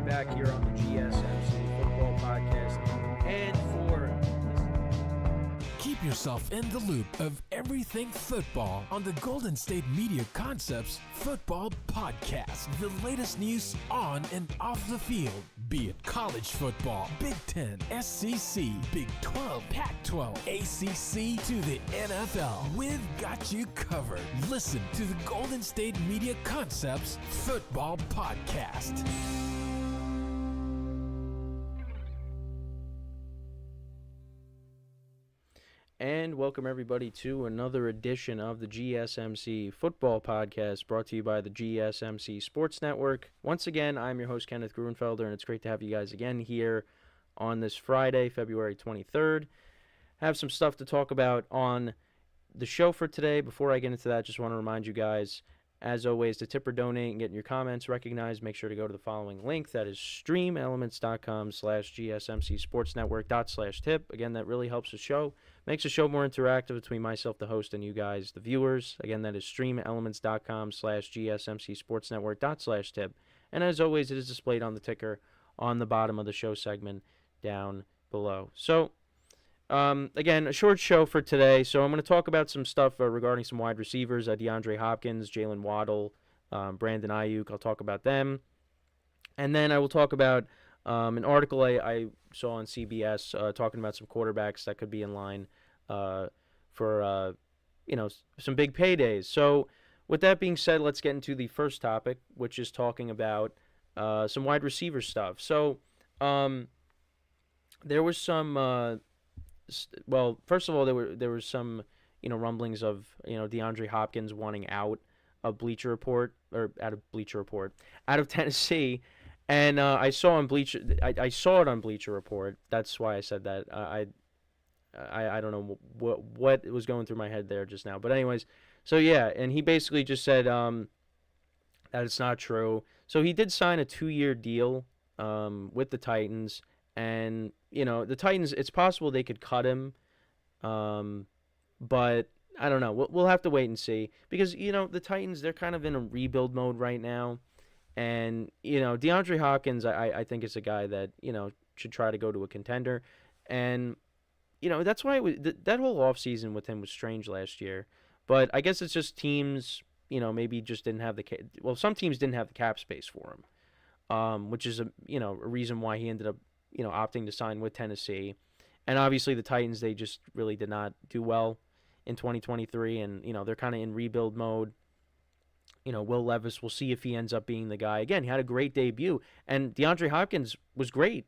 We're back here on the GSMC Football Podcast, and keep yourself in the loop of everything football on the Golden State Media Concepts Football Podcast. The latest news on and off the field, be it college football, Big Ten, SEC, Big 12, Pac-12, ACC to the NFL. We've got you covered. Listen to the Golden State Media Concepts Football Podcast. And welcome everybody to another edition of the GSMC Football Podcast, brought to you by the GSMC Sports Network. Once again, I'm your host, Kenneth Gruenfelder, and it's great to have you guys again here on this Friday, February 23rd. Have some stuff to talk about on the show for today. Before I get into that, just want to remind you guys, as always, to tip or donate and get your comments recognized, make sure to go to the following link. That is streamelements.com/GSMCSportsNetwork./tip. Again, that really helps the show. Makes the show more interactive between myself, the host, and you guys, the viewers. Again, that is streamelements.com/GSMCSportsNetwork./tip. And as always, it is displayed on the ticker on the bottom of the show segment down below. So, again, a short show for today. So I'm going to talk about some stuff regarding some wide receivers, DeAndre Hopkins, Jalen Waddle, Brandon Ayuk. I'll talk about them. And then I will talk about an article I saw on CBS talking about some quarterbacks that could be in line for some big paydays. So with that being said, let's get into the first topic, which is talking about some wide receiver stuff. So there was some first of all, there was some rumblings of DeAndre Hopkins wanting out of out of Tennessee, and I saw it on Bleacher Report. That's why I said that. I don't know what was going through my head there just now, but anyways, so yeah, and he basically just said that it's not true. So he did sign a 2-year deal with the Titans. And, the Titans, it's possible they could cut him, but I don't know. We'll have to wait and see. Because, the Titans, they're kind of in a rebuild mode right now. And, DeAndre Hopkins, I think is a guy that, should try to go to a contender. And, that's why that whole offseason with him was strange last year. But I guess it's just teams, maybe just didn't have some teams didn't have the cap space for him, which is, a reason why he ended up, opting to sign with Tennessee. And obviously the Titans, they just really did not do well in 2023, and, they're kind of in rebuild mode. Will Levis, we'll see if he ends up being the guy. Again, he had a great debut, and DeAndre Hopkins was great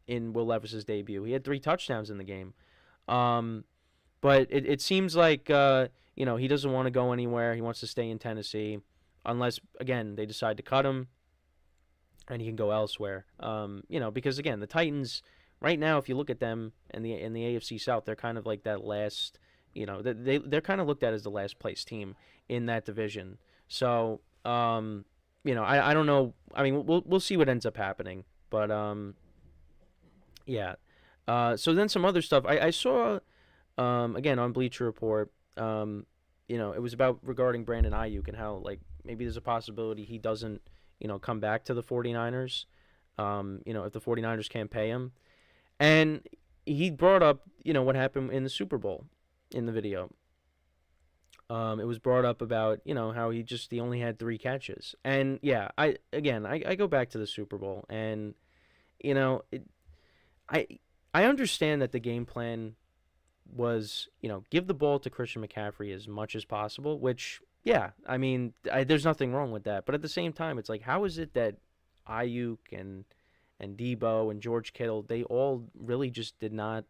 in Will Levis's debut. He had 3 touchdowns in the game. But it seems like, he doesn't want to go anywhere. He wants to stay in Tennessee, unless, again, they decide to cut him and he can go elsewhere. Because again, the Titans right now, if you look at them in the AFC South, they're kind of like that last. They're kind of looked at as the last place team in that division. So, I don't know. I mean, we'll see what ends up happening. But yeah. So then some other stuff I saw, again on Bleacher Report. It was regarding Brandon Ayuk and how maybe there's a possibility he doesn't come back to the 49ers, if the 49ers can't pay him. And he brought up, what happened in the Super Bowl in the video. It was brought up about, how he only had 3 catches. And, yeah, I go back to the Super Bowl. And, I understand that the game plan was, give the ball to Christian McCaffrey as much as possible, which – yeah, I mean, there's nothing wrong with that. But at the same time, it's like, how is it that Ayuk and Debo and George Kittle, they all really just did not,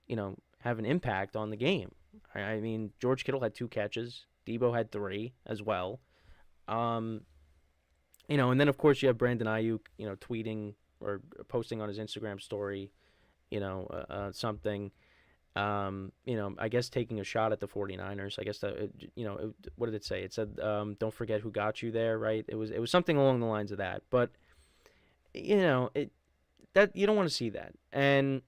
have an impact on the game? I mean, George Kittle had 2 catches. Debo had 3 as well. And then, of course, you have Brandon Ayuk, tweeting or posting on his Instagram story, something. I guess taking a shot at the 49ers. I guess what did it say? It said, "Don't forget who got you there." Right? It was something along the lines of that. But that you don't want to see that. And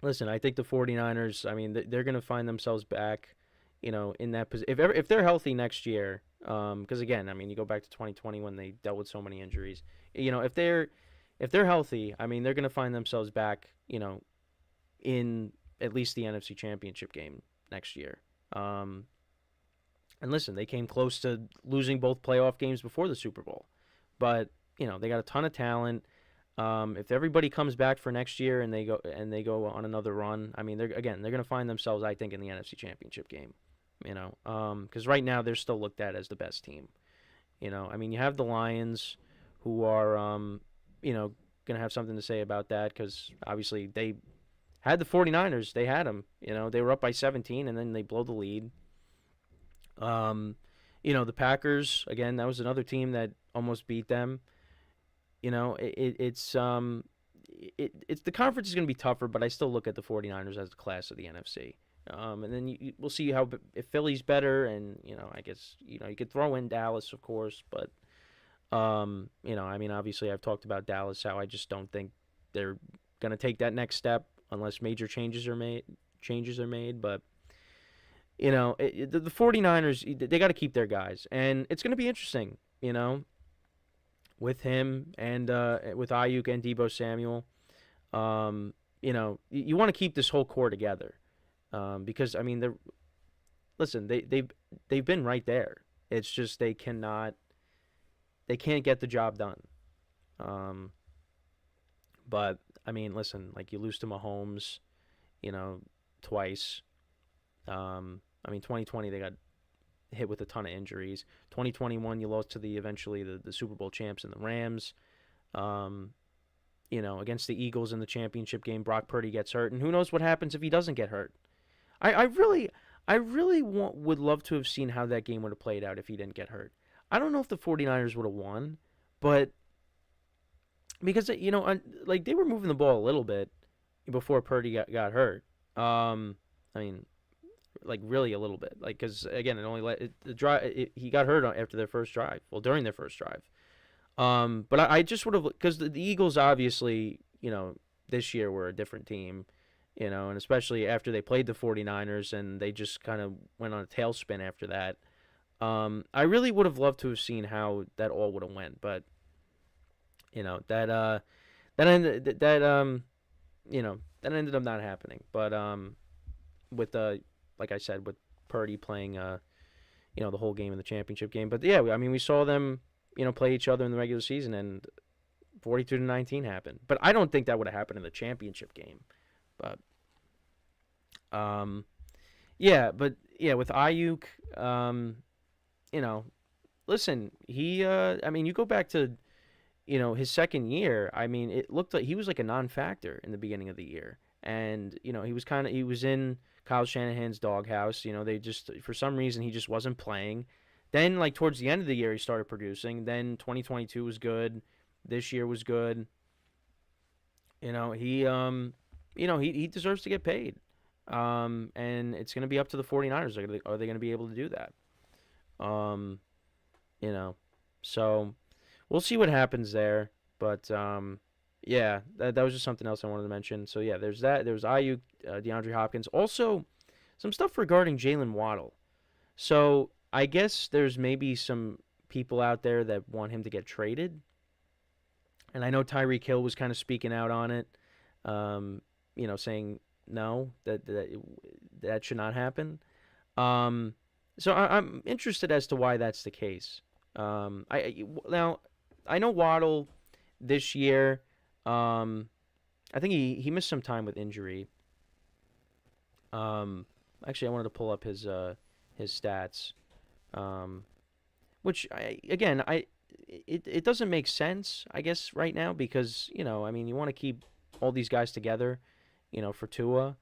listen, I think the 49ers. I mean, they're going to find themselves back, in that position if they're healthy next year. Because again, I mean, you go back to 2020 when they dealt with so many injuries. If they're if they're healthy, I mean, they're going to find themselves back, in at least the NFC Championship game next year. Um, and listen, they came close to losing both playoff games before the Super Bowl, but they got a ton of talent. If everybody comes back for next year and they go on another run, I mean, they're going to find themselves, I think, in the NFC Championship game. Because right now they're still looked at as the best team. I mean, you have the Lions, who are, going to have something to say about that because obviously they had the 49ers. They had them. They were up by 17 and then they blow the lead. The Packers, again, that was another team that almost beat them. It's the conference is going to be tougher, but I still look at the 49ers as the class of the NFC. And then we'll see if Philly's better, and I guess you could throw in Dallas, of course, but I mean, obviously I've talked about Dallas, how I just don't think they're going to take that next step unless major changes are made. But the 49ers, they got to keep their guys, and it's going to be interesting, with him and with Ayuk and Deebo Samuel. You want to keep this whole core together. Because I mean, they've been right there. It's just they can't get the job done. But I mean, listen, like you lose to Mahomes, twice. I mean, 2020 they got hit with a ton of injuries. 2021 you lost to eventually the Super Bowl champs and the Rams. Against the Eagles in the championship game, Brock Purdy gets hurt, and who knows what happens if he doesn't get hurt. I really would love to have seen how that game would have played out if he didn't get hurt. I don't know if the 49ers would have won, but because like they were moving the ball a little bit before Purdy got hurt. I mean, like really a little bit, like because again he got hurt after their first drive. Well, during their first drive. But I just would have, because the Eagles obviously this year were a different team. And especially after they played the 49ers and they just kind of went on a tailspin after that. I really would have loved to have seen how that all would have went, but that ended up not happening. But with like I said, with Purdy playing the whole game in the championship game. But yeah, I mean we saw them play each other in the regular season and 42-19 happened. But I don't think that would have happened in the championship game. But, with Ayuk, listen, he, I mean, you go back to, his second year. I mean, it looked like he was like a non-factor in the beginning of the year, and he was in Kyle Shanahan's doghouse. They just for some reason he just wasn't playing. Then, like towards the end of the year, he started producing. Then 2022 was good. This year was good. He deserves to get paid. And it's going to be up to the 49ers. Are they going to be able to do that? So we'll see what happens there. But, that was just something else I wanted to mention. So, yeah, there's that. There's Ayuk, DeAndre Hopkins. Also, some stuff regarding Jalen Waddle. So, I guess there's maybe some people out there that want him to get traded. And I know Tyreek Hill was kind of speaking out on it. Saying no, that should not happen. So I'm interested as to why that's the case. I know Waddle this year. I think he missed some time with injury. Actually, I wanted to pull up his stats, which it doesn't make sense, I guess, right now because I mean you want to keep all these guys together, for Tua.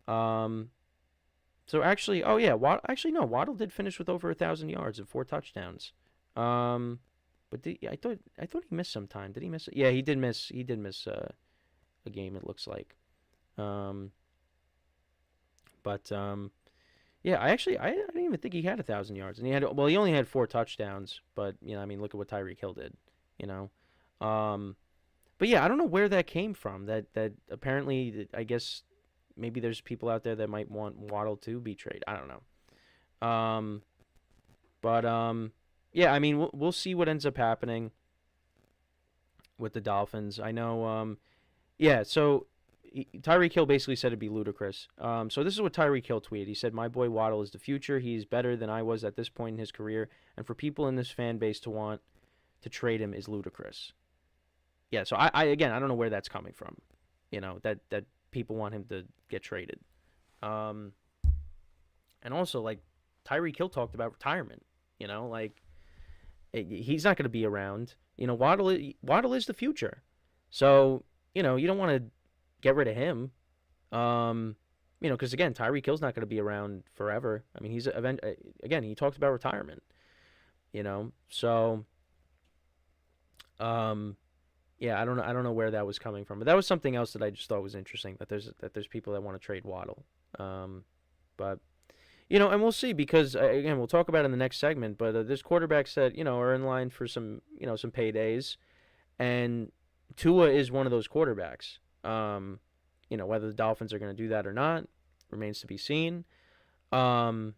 So actually, Waddle did finish with over 1,000 yards and 4 touchdowns. But I thought he missed some time. Did he miss it? Yeah, he did miss. He did miss a game. It looks like. Yeah, I didn't even think he had 1,000 yards, and he only had 4 touchdowns. But I mean, look at what Tyreek Hill did. But yeah, I don't know where that came from. That apparently, I guess maybe there's people out there that might want Waddle to be traded. I don't know. Yeah, I mean we'll see what ends up happening with the Dolphins. I know. Yeah. So Tyreek Hill basically said it'd be ludicrous. So this is what Tyreek Hill tweeted. He said, "My boy Waddle is the future. He's better than I was at this point in his career, and for people in this fan base to want to trade him is ludicrous." Yeah. So I again, I don't know where that's coming from. That people want him to get traded. And also, like, Tyreek Hill talked about retirement. Like, he's not going to be around. Waddle is the future. So, you don't want to get rid of him. Because again, Tyreek Hill's not going to be around forever. I mean, again, he talked about retirement. So, yeah, I don't know where that was coming from, but that was something else that I just thought was interesting. That there's people that want to trade Waddle. But and we'll see, because again, we'll talk about it in the next segment. But there's quarterbacks that are in line for some some paydays, and Tua is one of those quarterbacks. Whether the Dolphins are going to do that or not remains to be seen. But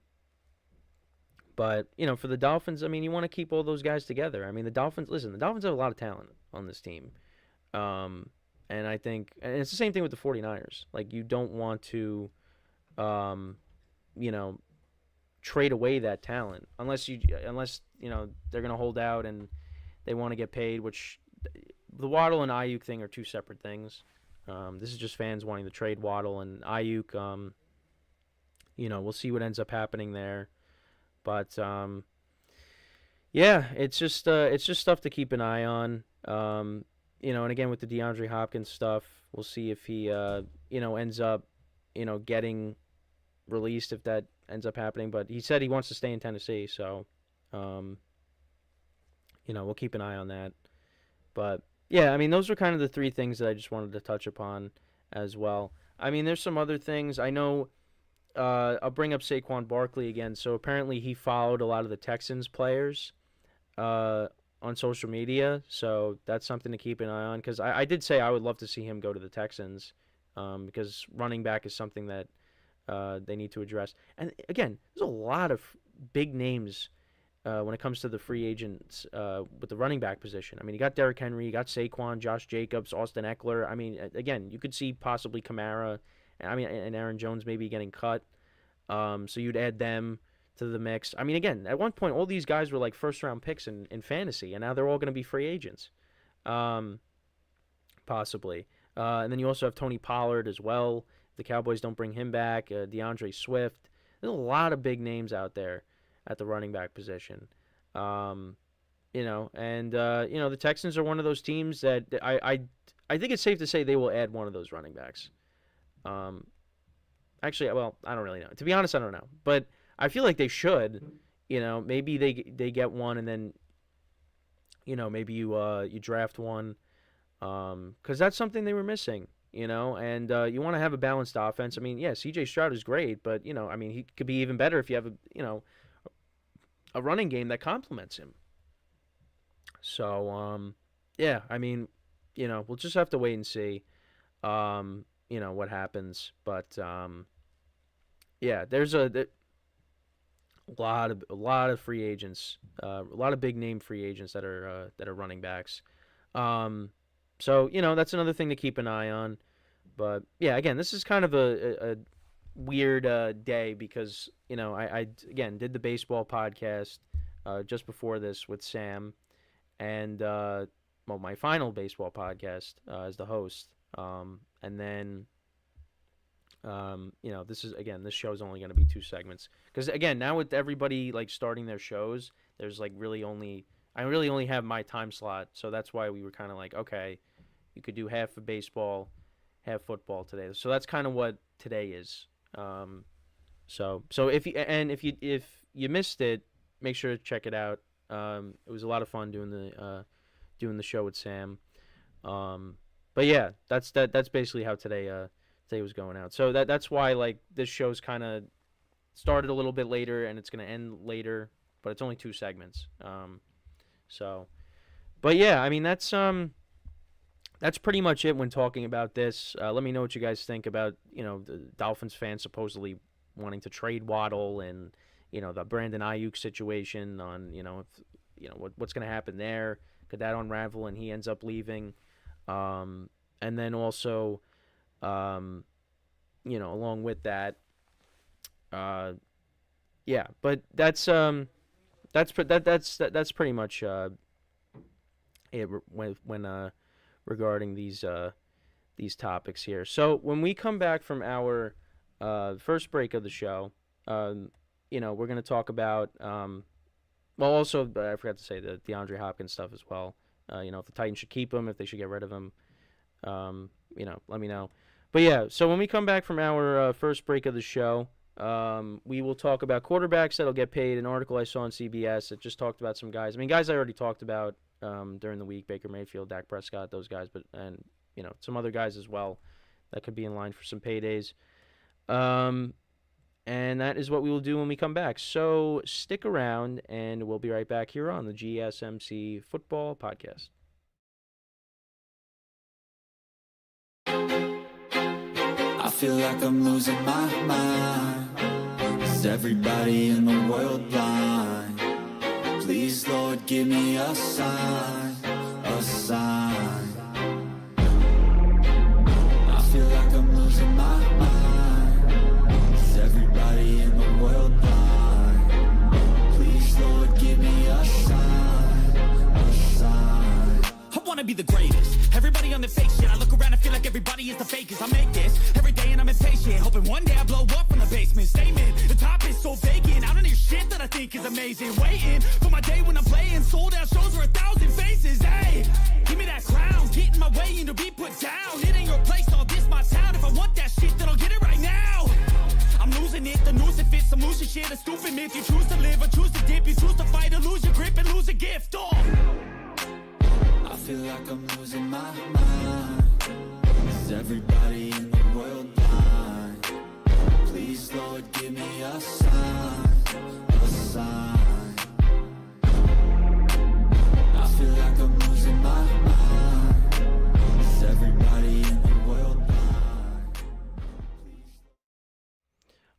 for the Dolphins, I mean, you want to keep all those guys together. I mean, the Dolphins have a lot of talent on this team. And I think, and it's the same thing with the 49ers. Like, you don't want to, trade away that talent unless they're going to hold out and they want to get paid, which the Waddle and Ayuk thing are two separate things. This is just fans wanting to trade Waddle and Ayuk. We'll see what ends up happening there. But yeah, it's just stuff to keep an eye on. And again, with the DeAndre Hopkins stuff, we'll see if he ends up getting released, if that ends up happening. But he said he wants to stay in Tennessee, so we'll keep an eye on that. But yeah, I mean, those are kind of the three things that I just wanted to touch upon as well. I mean, there's some other things. I know I'll bring up Saquon Barkley again. So apparently he followed a lot of the Texans players on social media. So that's something to keep an eye on, because I did say I would love to see him go to the Texans, because running back is something that they need to address. And again, there's a lot of big names when it comes to the free agents with the running back position. I mean, you got Derrick Henry, you got Saquon, Josh Jacobs, Austin Eckler. I mean, again, you could see possibly Kamara, and Aaron Jones maybe getting cut. So you'd add them to the mix. I mean, again, at one point, all these guys were like first-round picks in fantasy, and now they're all going to be free agents, possibly. And then you also have Tony Pollard as well. If the Cowboys don't bring him back, DeAndre Swift. There's a lot of big names out there at the running back position. The Texans are one of those teams that I think it's safe to say they will add one of those running backs. Actually, well, I don't really know. To be honest, I don't know. But I feel like they should. Maybe they get one, and then, maybe you draft one, because that's something they were missing. And you want to have a balanced offense. I mean, yeah, C.J. Stroud is great, but I mean, he could be even better if you have a running game that complements him. So yeah, I mean, we'll just have to wait and see. What happens, but yeah, there's a lot of free agents, a lot of big name free agents that are running backs. So that's another thing to keep an eye on. But yeah, again, this is kind of a weird day, because I again did the baseball podcast just before this with Sam, and my final baseball podcast as the host. And then, this show is only going to be 2 segments. Because, again, now with everybody, like, starting their shows, there's, like, I really only have my time slot. So that's why we were kind of like, okay, you could do half of baseball, half football today. So that's kind of what today is. So if you missed it, make sure to check it out. It was a lot of fun doing the show with Sam. But yeah, that's basically how today was going out. So that's why, like, this show's kind of started a little bit later and it's gonna end later, but it's only 2 segments. But yeah, I mean, that's pretty much it when talking about this. Let me know what you guys think about the Dolphins fans supposedly wanting to trade Waddle, and the Brandon Ayuk situation on if, what's gonna happen there. could that unravel and he ends up leaving? And then also, along with that, yeah. But that's pretty much it when regarding these topics here. So when we come back from our first break of the show, we're going to talk about, also, I forgot to say the DeAndre Hopkins stuff as well. If the Titans should keep him, if they should get rid of him, let me know. But yeah, so when we come back from our first break of the show, we will talk about quarterbacks that'll get paid. An article I saw on CBS that just talked about some guys. I mean, guys I already talked about during the week: Baker Mayfield, Dak Prescott, those guys, and some other guys as well that could be in line for some paydays. And that is what we will do when we come back. So stick around, and we'll be right back here on the GSMC Football Podcast. I feel like I'm losing my mind. Is everybody in the world blind? Please, Lord, give me a sign, a sign. I feel like I'm losing my mind. Is everybody in the world blind? Please, Lord, give me a sign, a sign. I wanna be the greatest. Everybody on the fake shit. I look around and feel like everybody is the fakest. I make this every day and I'm impatient, hoping one day I blow up from the basement. Statement, the top is so vacant. I don't hear shit that I think is amazing. Waiting for my day when I'm playing sold out shows for 1,000 faces. Hey, give me that crown, get in my way and to be put down. It ain't your place, all this my town. If I want that shit, then I'll get it right now. I'm losing it, the noose it fits. I'm losing shit, a stupid myth. You choose to live or choose to dip. You choose to fight or lose your grip and lose a gift. Oh, I feel like I'm losing my mind. Is everybody in the world blind? Please, Lord, give me a sign, a sign. I feel like I'm losing my mind. Is everybody in the world blind?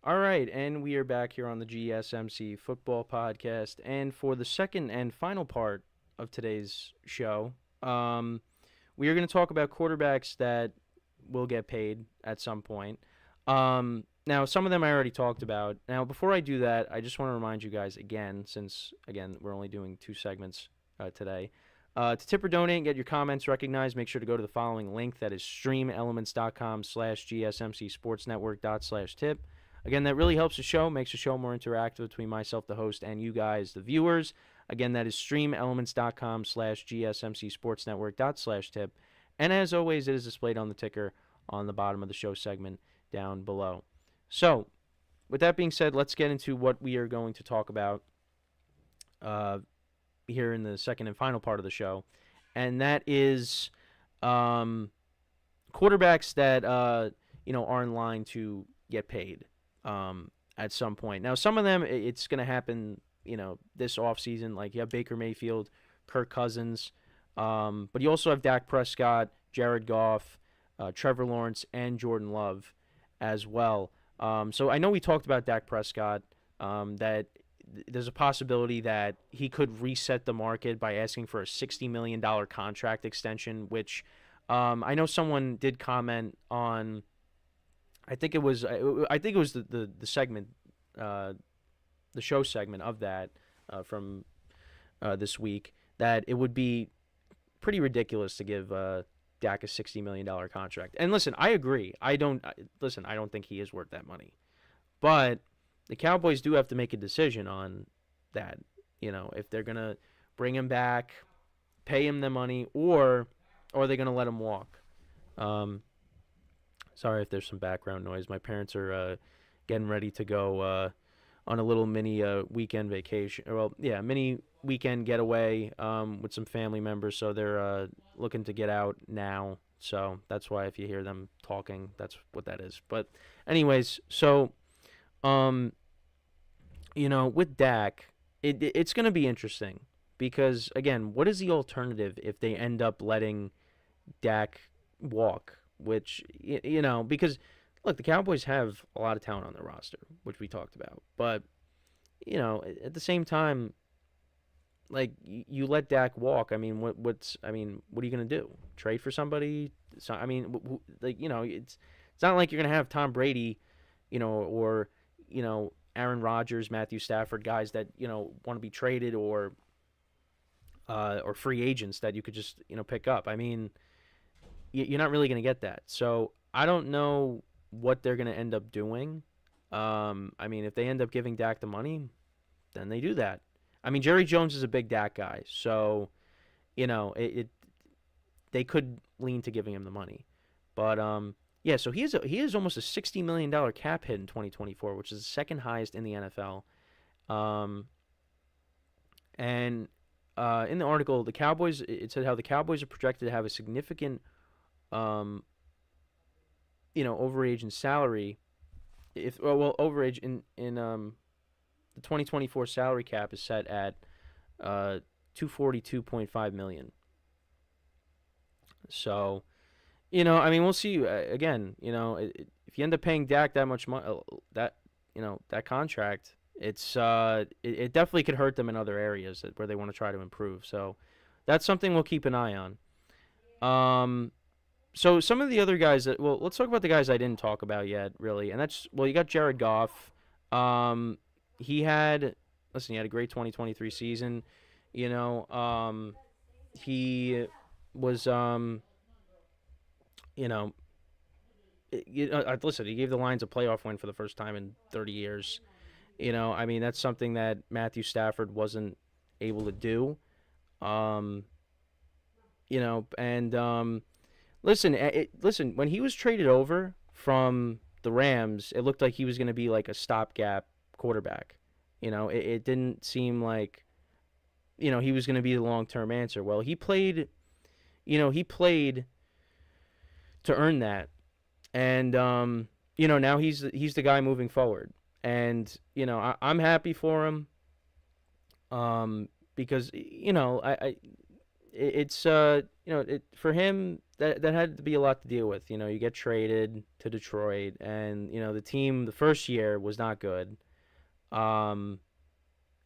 All right, and we are back here on the GSMC Football Podcast. And for the second and final part of today's show, we are going to talk about quarterbacks that will get paid at some point. Now, some of them I already talked about. Now, before I do that, I just want to remind you guys again, since, again, we're only doing 2 segments today, to tip or donate and get your comments recognized, make sure to go to the following link. That is streamelements.com/GSMCSportsNetwork./tip. Again, that really helps the show, makes the show more interactive between myself, the host, and you guys, the viewers. Again, that is streamelements.com/GSMCSportsNetwork./tip. And as always, it is displayed on the ticker on the bottom of the show segment down below. So, with that being said, let's get into what we are going to talk about here in the second and final part of the show. And that is quarterbacks that are in line to get paid at some point. Now, some of them, it's going to happen this offseason. Like, you have Baker Mayfield, Kirk Cousins, but you also have Dak Prescott, Jared Goff, Trevor Lawrence, and Jordan Love as well. So I know we talked about Dak Prescott, that there's a possibility that he could reset the market by asking for a $60 million contract extension, which I know someone did comment on. I think it was the segment, the show segment of that from this week, that it would be pretty ridiculous to give Dak a $60 million contract. And listen, I agree. I don't think he is worth that money. But the Cowboys do have to make a decision on that. If they're going to bring him back, pay him the money, or are they going to let him walk? Sorry if there's some background noise. My parents are getting ready to go on a little mini weekend vacation. Mini weekend getaway with some family members. So they're looking to get out now. So that's why if you hear them talking, that's what that is. But anyways, so with Dak, it's going to be interesting because, again, what is the alternative if they end up letting Dak walk? Which, because, look, the Cowboys have a lot of talent on their roster, which we talked about. But, at the same time, like you let Dak walk. I mean, what are you gonna do? Trade for somebody? So I mean, like it's not like you're gonna have Tom Brady, or Aaron Rodgers, Matthew Stafford, guys that want to be traded or free agents that you could just pick up. I mean, you're not really gonna get that. So I don't know what they're gonna end up doing. I mean, if they end up giving Dak the money, then they do that. I mean, Jerry Jones is a big Dak guy, so they could lean to giving him the money. But yeah, so he is almost a $60 million cap hit in 2024, which is the second highest in the NFL. And in the article, it said how the Cowboys are projected to have a significant overage in salary. Overage in the 2024 salary cap is set at $242.5 million. So, I mean, we'll see. Again, if you end up paying Dak that much money, that contract, it definitely could hurt them in other areas where they want to try to improve. So, that's something we'll keep an eye on. So some of the other guys let's talk about the guys I didn't talk about yet, really, and you got Jared Goff. He had a great 2023 season. He was, listen, he gave the Lions a playoff win for the first time in 30 years. I mean, that's something that Matthew Stafford wasn't able to do. Listen, when he was traded over from the Rams, it looked like he was going to be like a stopgap quarterback. It didn't seem like, he was going to be the long-term answer. Well, he played to earn that. And, now he's the guy moving forward. And, I'm happy for him. Because, it's for him that had to be a lot to deal with. You get traded to Detroit, and the team the first year was not good. And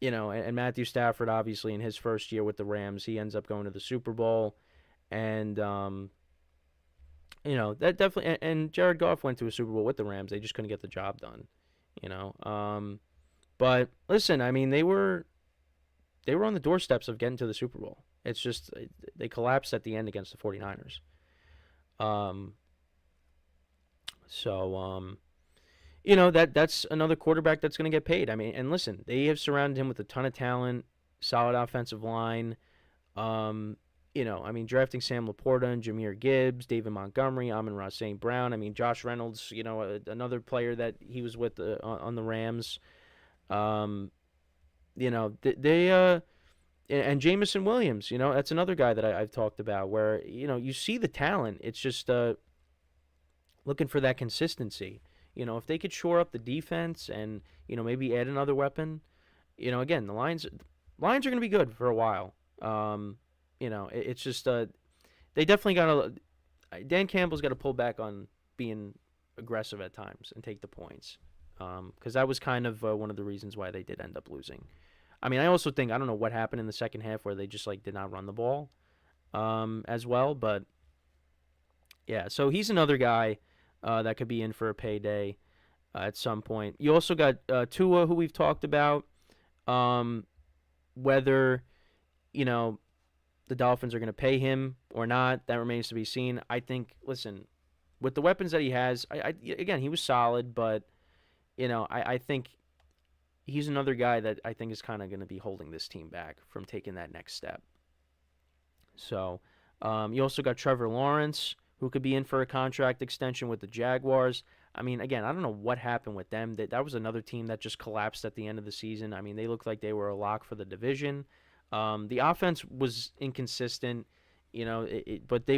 Matthew Stafford, obviously, in his first year with the Rams, he ends up going to the Super Bowl, and that definitely. And Jared Goff went to a Super Bowl with the Rams. They just couldn't get the job done. But listen, I mean, they were on the doorsteps of getting to the Super Bowl. It's just they collapsed at the end against the 49ers. That's another quarterback that's going to get paid. I mean, and listen, they have surrounded him with a ton of talent, solid offensive line. Drafting Sam Laporta and Jahmyr Gibbs, David Montgomery, Amon-Ra St. Brown. I mean, Josh Reynolds, another player that he was with on the Rams. And Jamison Williams, that's another guy that I've talked about where, you see the talent. It's just looking for that consistency. If they could shore up the defense and, maybe add another weapon, again, the Lions are going to be good for a while. It's just they definitely got to – Dan Campbell's got to pull back on being aggressive at times and take the points because that was kind of one of the reasons why they did end up losing. I mean, I also think, I don't know what happened in the second half where they just, did not run the ball as well. But, yeah, so he's another guy that could be in for a payday at some point. You also got Tua, who we've talked about. Whether, the Dolphins are going to pay him or not, that remains to be seen. I think, listen, with the weapons that he has, again, he was solid, but, I think he's another guy that I think is kind of going to be holding this team back from taking that next step. So, you also got Trevor Lawrence, who could be in for a contract extension with the Jaguars. I mean, again, I don't know what happened with them. That was another team that just collapsed at the end of the season. I mean, they looked like they were a lock for the division. The offense was inconsistent, but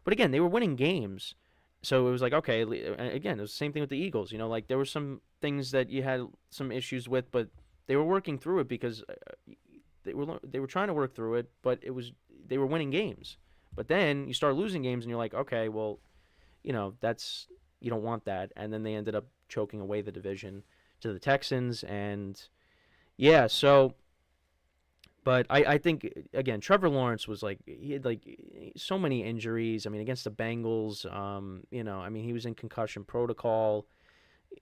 again, they were winning games. So it was like, okay, again, it was the same thing with the Eagles. There were some things that you had some issues with, but they were working through it because they were trying to work through it, but they were winning games. But then you start losing games, and you're like, okay, well, you don't want that. And then they ended up choking away the division to the Texans, and yeah, so But I think, again, Trevor Lawrence was like, he had like so many injuries. I mean, against the Bengals, I mean, he was in concussion protocol,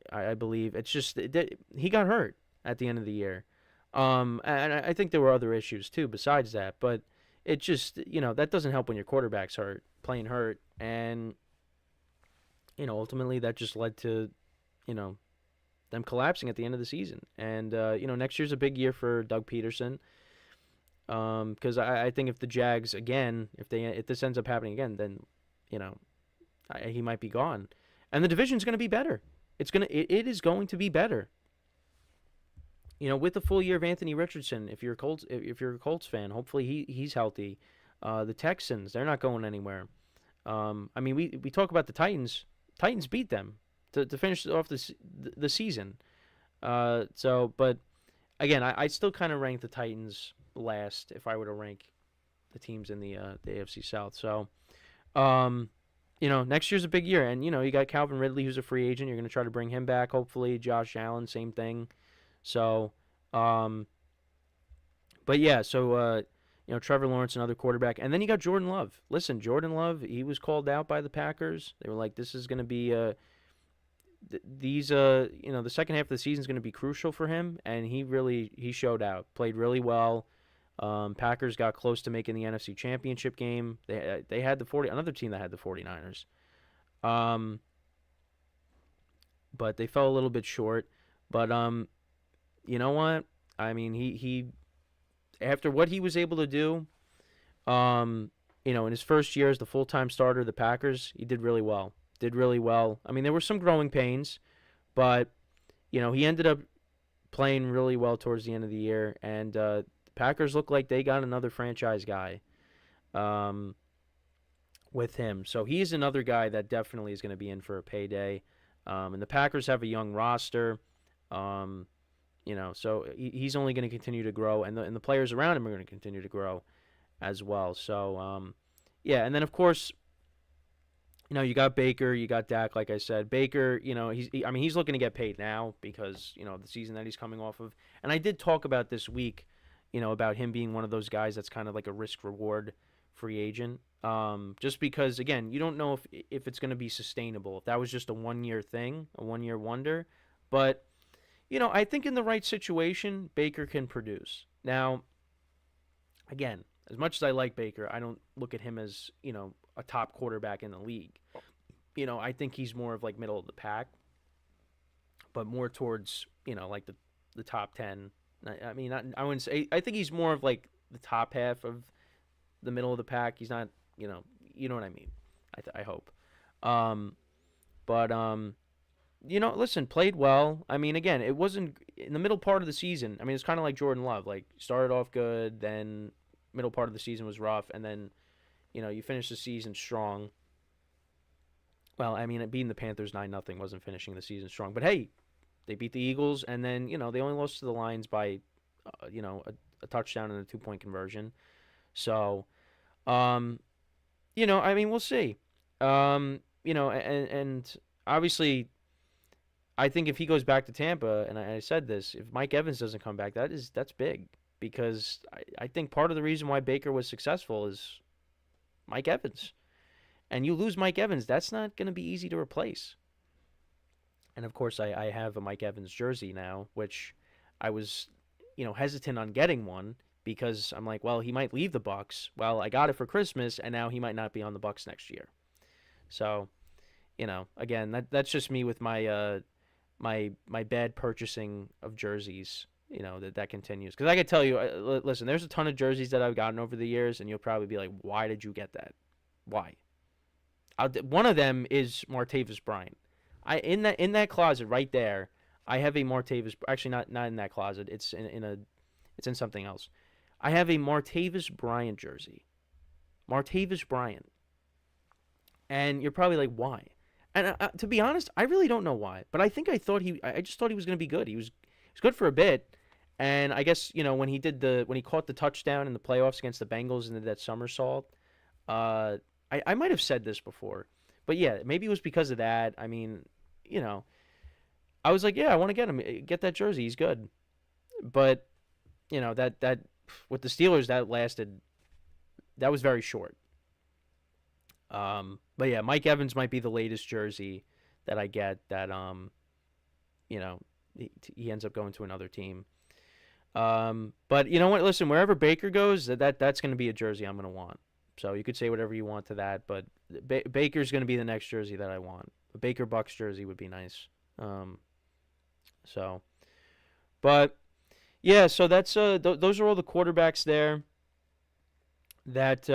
I believe. It's just, he got hurt at the end of the year. And I think there were other issues too besides that. But it just, that doesn't help when your quarterback's playing hurt. And, ultimately that just led to, them collapsing at the end of the season. And, next year's a big year for Doug Peterson. Because I think if the Jags again, if this ends up happening again, then he might be gone, and the division's going to be better. It is going to be better. With the full year of Anthony Richardson, if you're a Colts fan, hopefully he's healthy. The Texans, they're not going anywhere. I mean, we talk about the Titans. Titans beat them to finish off the season. But again, I still kind of rank the Titans last if I were to rank the teams in the AFC South. So, next year's a big year, and you got Calvin Ridley, who's a free agent. You're going to try to bring him back, hopefully. Josh Allen, same thing. So, but yeah, so Trevor Lawrence, another quarterback, and then you got Jordan Love. Listen, Jordan Love, he was called out by the Packers. They were like, this is going to be the second half of the season is going to be crucial for him, and he showed out, played really well. Packers got close to making the NFC Championship game. They had another team that had the 49ers. But they fell a little bit short. But you know what? I mean, he after what he was able to do, in his first year as the full-time starter of the Packers, he did really well. I mean, there were some growing pains, but he ended up playing really well towards the end of the year, and Packers look like they got another franchise guy with him. So he's another guy that definitely is going to be in for a payday. And the Packers have a young roster, so he's only going to continue to grow, and the players around him are going to continue to grow as well. So, and then, of course, you got Baker, you got Dak, like I said. Baker, he's looking to get paid now because, the season that he's coming off of. And I did talk about this week, about him being one of those guys that's kind of like a risk-reward free agent. Just because, again, you don't know if it's going to be sustainable. If that was just a one-year thing, a one-year wonder. But, I think in the right situation, Baker can produce. Now, again, as much as I like Baker, I don't look at him as, a top quarterback in the league. I think he's more of like middle of the pack, but more towards, like the top 10. I mean, I wouldn't say, I think he's more of like the top half of the middle of the pack. He's not, you know what I mean. I hope. Listen, played well. I mean, again, it wasn't in the middle part of the season. I mean, it's kind of like Jordan Love. Like, started off good, then middle part of the season was rough, and then, you finished the season strong. Well, I mean, beating the Panthers 9-0 wasn't finishing the season strong. But, hey, they beat the Eagles, and then, they only lost to the Lions by, a touchdown and a 2-point conversion. So, I mean, we'll see. And obviously, I think if he goes back to Tampa, and I said this, if Mike Evans doesn't come back, that's big. Because I think part of the reason why Baker was successful is Mike Evans. And you lose Mike Evans, that's not going to be easy to replace. And, of course, I have a Mike Evans jersey now, which I was, hesitant on getting one because I'm like, well, he might leave the Bucs. Well, I got it for Christmas, and now he might not be on the Bucs next year. So, again, that's just me with my my bad purchasing of jerseys. That continues. Because I can tell you, listen, there's a ton of jerseys that I've gotten over the years, and you'll probably be like, why did you get that? Why? One of them is Martavis Bryant. In that closet right there, I have a Martavis. Actually, not in that closet. It's in something else. I have a Martavis Bryant jersey. Martavis Bryant. And you're probably like, why? And to be honest, I really don't know why. But I think I just thought he was going to be good. He was good for a bit. And I guess, when he caught the touchdown in the playoffs against the Bengals and did that somersault, I might have said this before. But yeah, maybe it was because of that. I mean, I was like, yeah, I want to get that jersey. He's good. But, that with the Steelers, that was very short. But yeah, Mike Evans might be the latest jersey that I get that, he ends up going to another team. But you know what? Listen, wherever Baker goes, that's going to be a jersey I'm going to want. So you could say whatever you want to that, but Baker's going to be the next jersey that I want. A Baker Bucks jersey would be nice. But yeah, so that's those are all the quarterbacks there that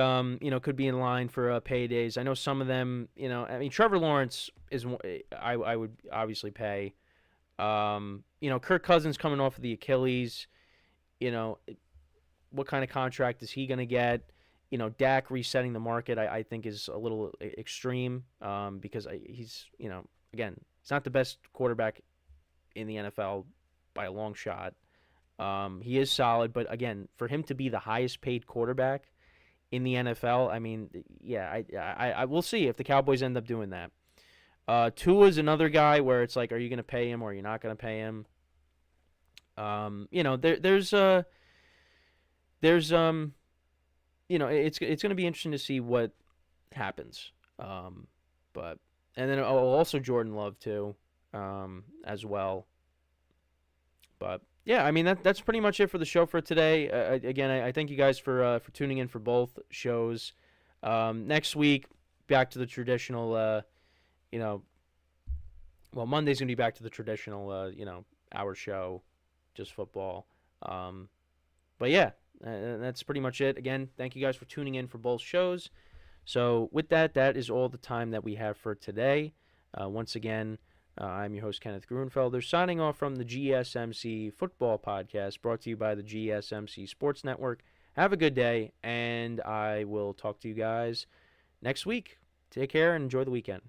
could be in line for paydays. I know some of them, Trevor Lawrence is I would obviously pay. Kirk Cousins coming off of the Achilles, what kind of contract is he going to get? Dak resetting the market, I think is a little extreme because he's, again, he's not the best quarterback in the NFL by a long shot. He is solid, but again, for him to be the highest paid quarterback in the NFL, I mean, yeah, I will see if the Cowboys end up doing that. Tua is another guy where it's like, are you going to pay him or are you not going to pay him? It's going to be interesting to see what happens. And then also Jordan Love too, as well. But yeah, I mean that's pretty much it for the show for today. Again, I thank you guys for tuning in for both shows. Next week, back to the traditional. Monday's gonna be back to the traditional. Hour show, just football. But yeah, that's pretty much it. Again, thank you guys for tuning in for both shows. So with that is all the time that we have for today. Once again, I'm your host, Kenneth Grunfelder, signing off from the GSMC Football Podcast, brought to you by the GSMC Sports Network. Have a good day, and I will talk to you guys next week. Take care and enjoy the weekend.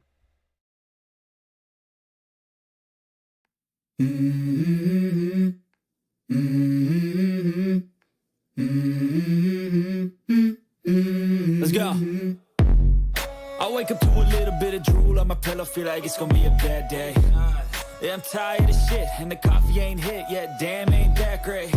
Let's go. I wake up to a little bit of drool on my pillow, feel like it's gonna be a bad day. Yeah, I'm tired of shit, and the coffee ain't hit yet, damn, ain't that great.